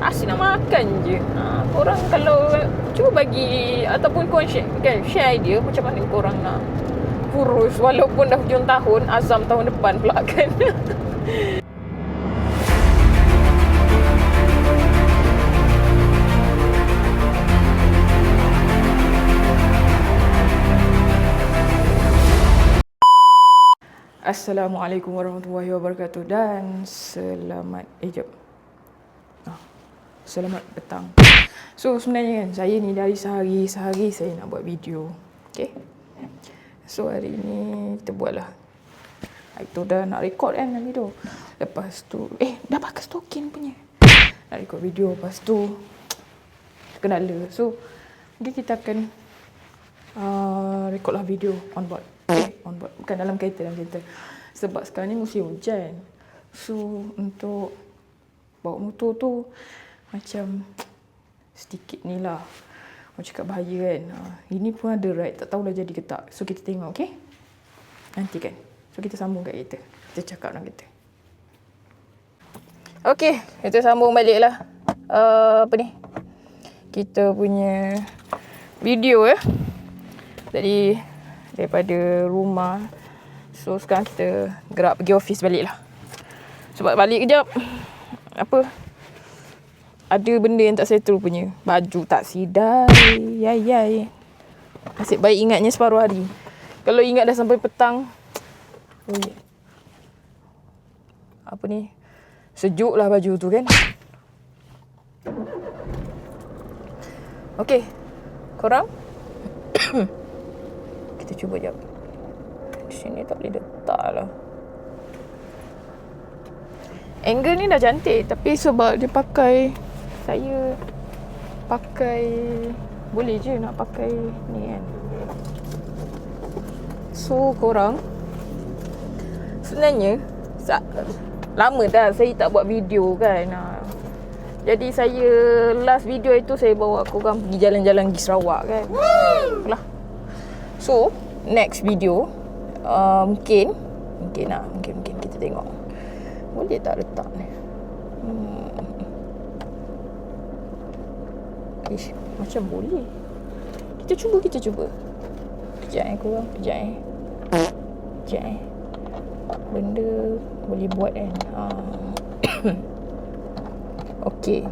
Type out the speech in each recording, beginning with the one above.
Asyik nak makan je. Korang kalau cuba bagi ataupun korang share idea macam mana korang nak kurus walaupun dah hujung tahun, azam tahun depan pula kan. Assalamualaikum warahmatullahi wabarakatuh dan selamat selamat petang. So sebenarnya kan saya ni dari sehari saya nak buat video. Okay. So hari ni kita buatlah. Hari tu dah nak record kan video. Lepas tu dah pakai stokin punya. Nak record video, lepas tu terkendala. So mungkin kita akan record lah video on board. On board, bukan dalam kereta, sebab sekarang ni musim hujan. So untuk bawa motor tu macam sedikit ni lah, orang cakap bahaya kan. Ini pun ada ride, tak tahulah jadi ke tak. So kita tengok, okay? Nanti kan. So kita sambung kat kereta, kita cakap dalam kereta. Okay, kita sambung balik lah kita punya video Jadi daripada rumah. So sekarang kita gerak pergi office balik lah. Sebab balik kejap ada benda yang tak settle punya. Baju tak sidai. Yai. Nasib baik ingatnya separuh hari. Kalau ingat dah sampai petang, sejuk lah baju tu kan. Okay, korang kita cuba jap. Di sini tak boleh letak lah. Angle ni dah cantik, tapi sebab dia saya pakai boleh je nak pakai ni kan. So korang, sebenarnya lama dah saya tak buat video kan. Jadi saya last video itu saya bawa korang pergi jalan-jalan pergi Sarawak kan. Lah. So next video mungkin kita tengok boleh tak letak ni. Macam boleh. Kita cuba. Kejap korang, kejap benda boleh buat kan. Okay.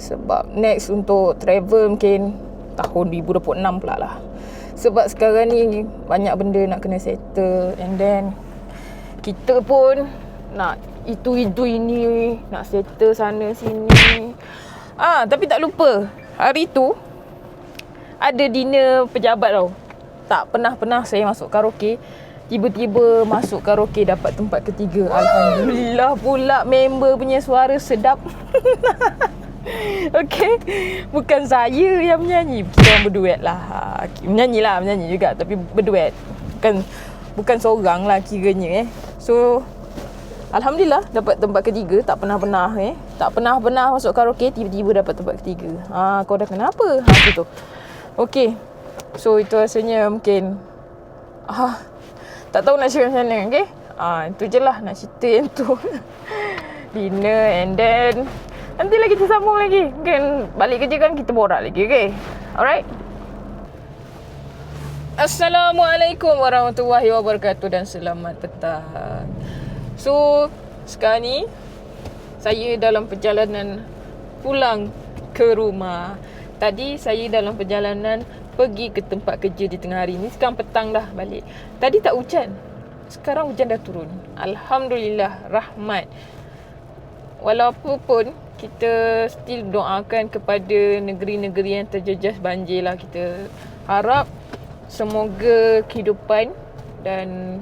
Sebab next untuk travel mungkin tahun 2026 pula lah. Sebab sekarang ni banyak benda nak kena settle. And then kita pun nak itu ini, nak settle sana sini. Tapi tak lupa, hari tu ada dinner pejabat tau. Tak pernah saya masuk karaoke. Tiba-tiba masuk karaoke dapat tempat ketiga. Alhamdulillah pula, member punya suara sedap. Okay, bukan saya yang menyanyi, kita orang berduet lah. Menyanyi juga, tapi berduet. Bukan seorang lah kiranya So alhamdulillah dapat tempat ketiga. Tak pernah masuk karaoke, tiba-tiba dapat tempat ketiga. Kau dah kenapa? Gitu. Okay, so itu rasanya mungkin tak tahu nak cakap macam mana. Okay, itu je lah nak cerita yang tu. Dinner and then nanti lagi kita sambung lagi. Mungkin balik kerja kan kita borak lagi. Okay, alright. Assalamualaikum warahmatullahi wabarakatuh dan selamat petang. So sekarang ni saya dalam perjalanan pulang ke rumah. Tadi saya dalam perjalanan pergi ke tempat kerja di tengah hari ni. Sekarang petang dah balik. Tadi tak hujan, sekarang hujan dah turun. Alhamdulillah, rahmat. Walaupun kita still doakan kepada negeri-negeri yang terjejas banjir lah. Kita harap semoga kehidupan dan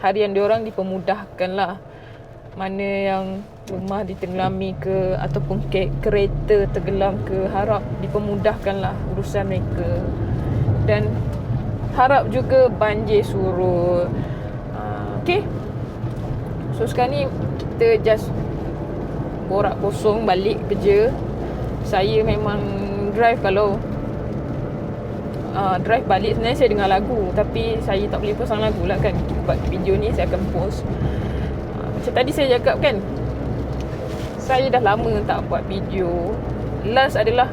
harian diorang dipermudahkan lah. Mana yang rumah ditenggelami ke ataupun kereta tenggelam ke, harap dipermudahkan lah urusan mereka. Dan harap juga banjir surut. Okay. So sekarang ni kita just borak kosong balik kerja. Saya memang drive, kalau drive balik sebenarnya saya dengar lagu, tapi saya tak boleh pasang lagu lah kan. Buat video ni saya akan post. Macam tadi saya cakap kan, Saya dah lama tak buat video. Last adalah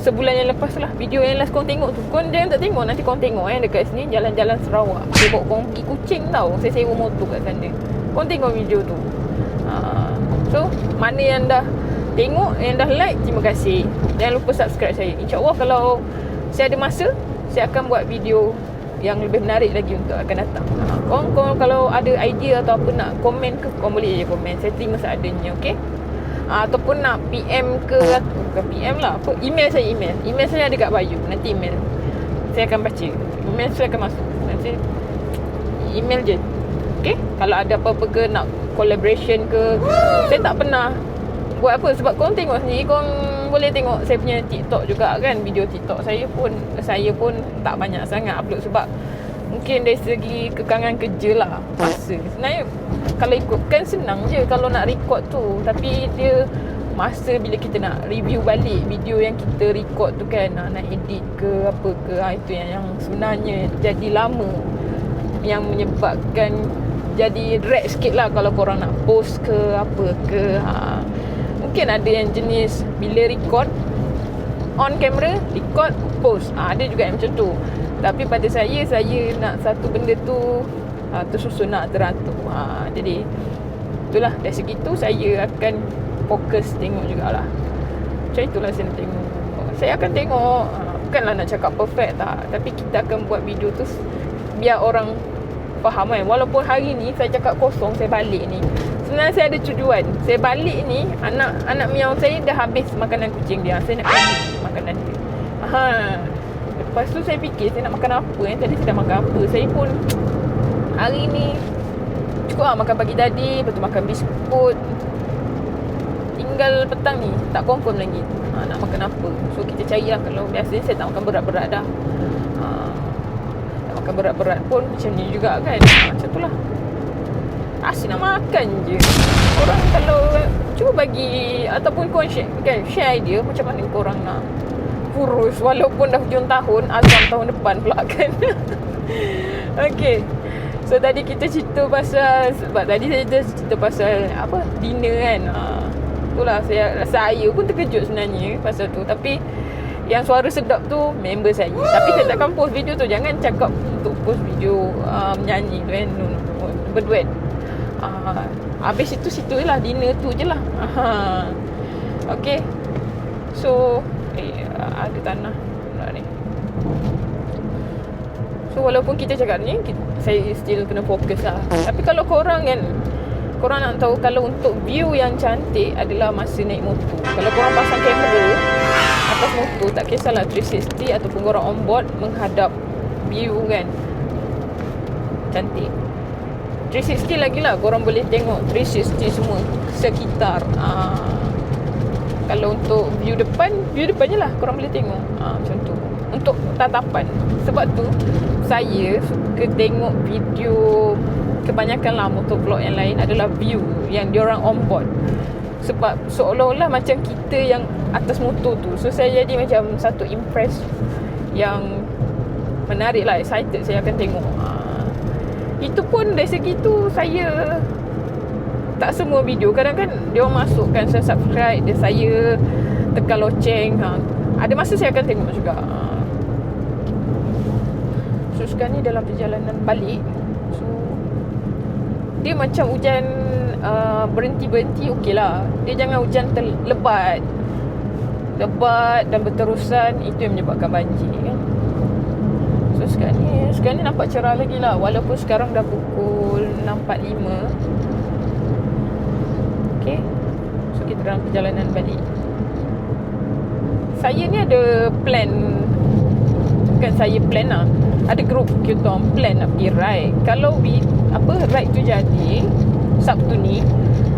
sebulan yang lepas lah. Video yang last korang tengok tu, korang jangan tak tengok. Nanti korang tengok dekat sini jalan-jalan Sarawak. Saya bawa korang pergi Kuching tau. Saya sewa motor kat sana. Korang tengok video tu. So mana yang dah tengok, yang dah like, terima kasih. Jangan lupa subscribe saya. InsyaAllah kalau saya ada masa, saya akan buat video yang lebih menarik lagi untuk akan datang. Korang kalau ada idea atau apa nak komen ke, korang boleh je komen. Saya terima seadanya, okay? Ataupun nak PM ke, bukan PM lah, apa, email saya ada kat bio. Nanti email saya akan baca. Email saya akan masuk. Nanti email je, okay? Kalau ada apa-apa ke, nak collaboration ke. Saya tak pernah buat apa, sebab korang tengok sendiri. Korang boleh tengok saya punya TikTok juga kan. Video TikTok saya pun tak banyak sangat upload, sebab mungkin dari segi kekangan kerja lah, masa. Sebenarnya kalau ikutkan senang je kalau nak record tu, tapi dia masa bila kita nak review balik video yang kita record tu kan, nak edit ke apa ke, itu yang sebenarnya jadi lama, yang menyebabkan jadi drag sikit lah kalau korang nak post ke apa ke. Mungkin ada yang jenis bila record on camera, record, post. Ada juga yang macam tu. Tapi pada saya nak satu benda tu tersusun, nak teratur. Jadi itulah, dari segi tu saya akan fokus tengok jugalah. Macam itulah saya nak tengok. Saya akan tengok, bukanlah nak cakap perfect tak, tapi kita akan buat video tu biar orang faham kan. Walaupun hari ni saya cakap kosong, saya balik ni, sebenarnya saya ada tujuan. Saya balik ni, anak miau saya dah habis makanan kucing dia. Saya nak habis makanan dia. Lepas tu saya fikir saya nak makan apa. Tadi saya dah makan apa. Saya pun hari ni cukup lah makan pagi tadi, lepas tu makan biskut. Tinggal petang ni tak confirm lagi nak makan apa. So kita cari lah. Kalau biasanya saya tak makan berat-berat dah. Tak makan berat-berat pun macam ni juga kan. Macam tu lah. Asyik nak makan je. Korang kalau cuba bagi ataupun korang share idea macam mana korang nak kurus walaupun dah hujung tahun, azam tahun depan pula kan. Okay, so tadi kita cerita pasal, sebab tadi saya cerita pasal apa, dinner kan. Itulah saya pun terkejut sebenarnya pasal tu. Tapi yang suara sedap tu member saya. Tapi saya takkan post video tu. Jangan cakap untuk post video menyanyi tu kan, berduet. Habis situ lah, dinner tu je lah. Okay. So ada tanah ni. So walaupun kita cakap ni, saya still kena fokus lah. Tapi kalau korang kan, korang nak tahu, kalau untuk view yang cantik adalah masa naik motor. Kalau korang pasang kamera atas motor, tak kisahlah 360 ataupun korang on board, menghadap view kan, cantik. 360 lagi lah, korang boleh tengok 360 semua sekitar. Kalau untuk view depan je lah korang boleh tengok. Macam tu untuk tatapan. Sebab tu saya suka tengok video, kebanyakan lah motovlog yang lain adalah view yang diorang on board. Sebab seolah-olah macam kita yang atas motor tu. So saya jadi macam satu impress yang menarik lah, excited saya akan tengok. Itu pun dari segi tu saya tak semua video. Kadang kan dia orang masukkan saya subscribe, dia saya tekan loceng. Ada masa saya akan tengok juga. So sekarang ni dalam perjalanan balik. So dia macam hujan berhenti-berhenti, okey lah. Dia jangan hujan lebat dan berterusan. Itu yang menyebabkan banjir kan. So sekarang ni nampak cerah lagi lah. Walaupun sekarang dah pukul 6.45. Okay, so kita dalam perjalanan balik. Saya ni ada plan, bukan saya plan lah, ada group kita orang plan nak pergi ride. Kalau ride tu jadi Sabtu ni,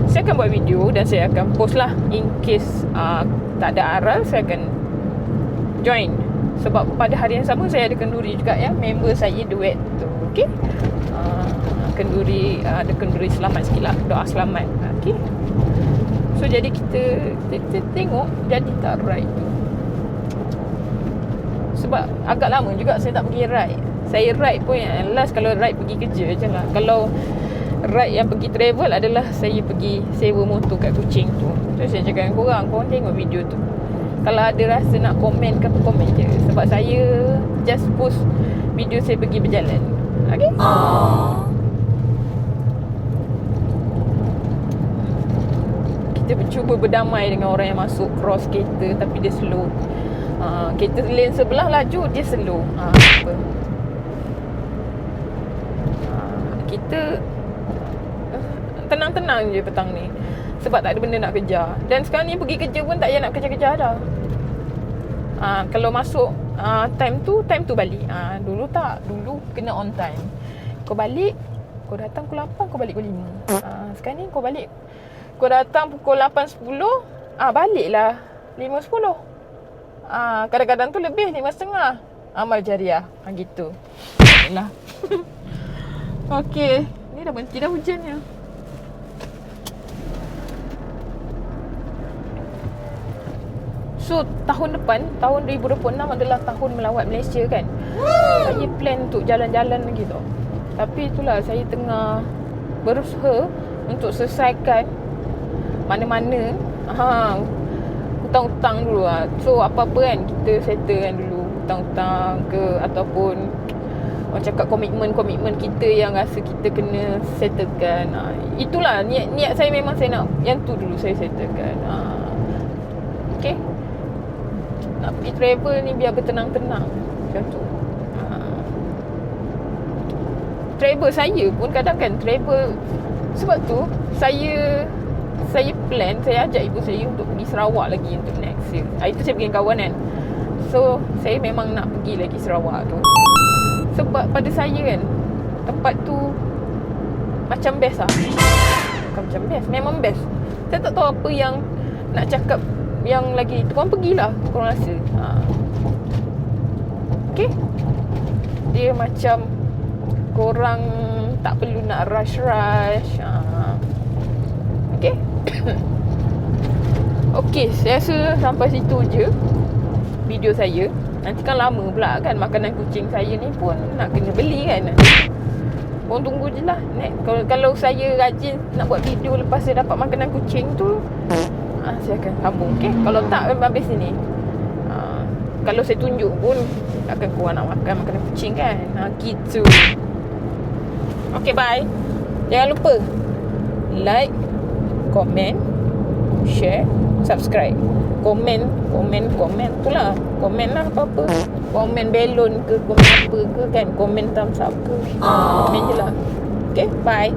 saya akan buat video dan saya akan post lah. In case tak ada aral, saya akan join. Sebab pada hari yang sama saya ada kenduri juga ya, member saya duet tu. Okay, kenduri, ada kenduri selamat sikit lah, doa selamat. Okay, so jadi kita tengok jadi tak ride tu. Sebab agak lama juga saya tak pergi ride. Saya ride pun yang last kalau ride pergi kerja je lah. Kalau ride yang pergi travel adalah saya pergi sewa motor kat Kuching tu. So saya cakap dengan korang tengok video tu. Kalau ada rasa nak komen ke apa, komen je. Sebab saya just post video saya pergi berjalan. Okay? Kita cuba berdamai dengan orang yang masuk cross kereta tapi dia slow. Kereta lane sebelah laju, dia slow. Apa? Kita tenang-tenang je petang ni. Sebab tak ada benda nak kejar. Dan sekarang ni pergi kerja pun tak payah nak kejar-kejar dah. Kalau masuk time tu balik. Dulu tak. Dulu kena on time. Kau balik, kau datang pukul 8, kau balik pukul 5. Sekarang ni kau balik, kau datang pukul 8.10, baliklah 5.10. Kadang-kadang tu lebih 5.30. Amal jariah. Gitu. Yalah. Okey. Ni dah berhenti dah hujannya. So tahun depan, tahun 2026 adalah tahun melawat Malaysia kan. Saya plan untuk jalan-jalan lagi tau. Tapi itulah, saya tengah berusaha untuk selesaikan mana-mana hutang-hutang dulu lah. So apa-apa kan, kita settlekan dulu hutang-hutang ke, ataupun orang cakap komitmen-komitmen kita yang rasa kita kena settlekan. Itulah niat saya, memang saya nak yang tu dulu saya settlekan. Okay, nak pergi travel ni biar bertenang-tenang macam tu. Travel saya pun kadang kan travel. Sebab tu saya plan, saya ajak ibu saya untuk pergi Sarawak lagi untuk next year. Itu saya pergi dengan kawan kan. So saya memang nak pergi lagi Sarawak tu. Sebab pada saya kan, tempat tu macam best lah. Bukan macam best, memang best. Saya tak tahu apa yang nak cakap yang lagi. Korang pergilah, korang rasa. Okay, dia macam korang tak perlu nak rush. Okay. Okay, saya rasa sampai situ je video saya. Nanti kan lama pula kan, makanan kucing saya ni pun nak kena beli kan. Korang tunggu je lah. Kalau saya rajin nak buat video lepas saya dapat makanan kucing tu, saya akan sambung. Okay, kalau tak habis sini. Kalau saya tunjuk pun takkan korang nak makan makanan kucing kan. Gitu. Okay, bye. Jangan lupa like, komen, share, subscribe. Komen tu lah. Komen lah apa-apa. Komen belon ke, komen apa ke kan. Komen thumbs up ke. Komen je lah. Okay, bye.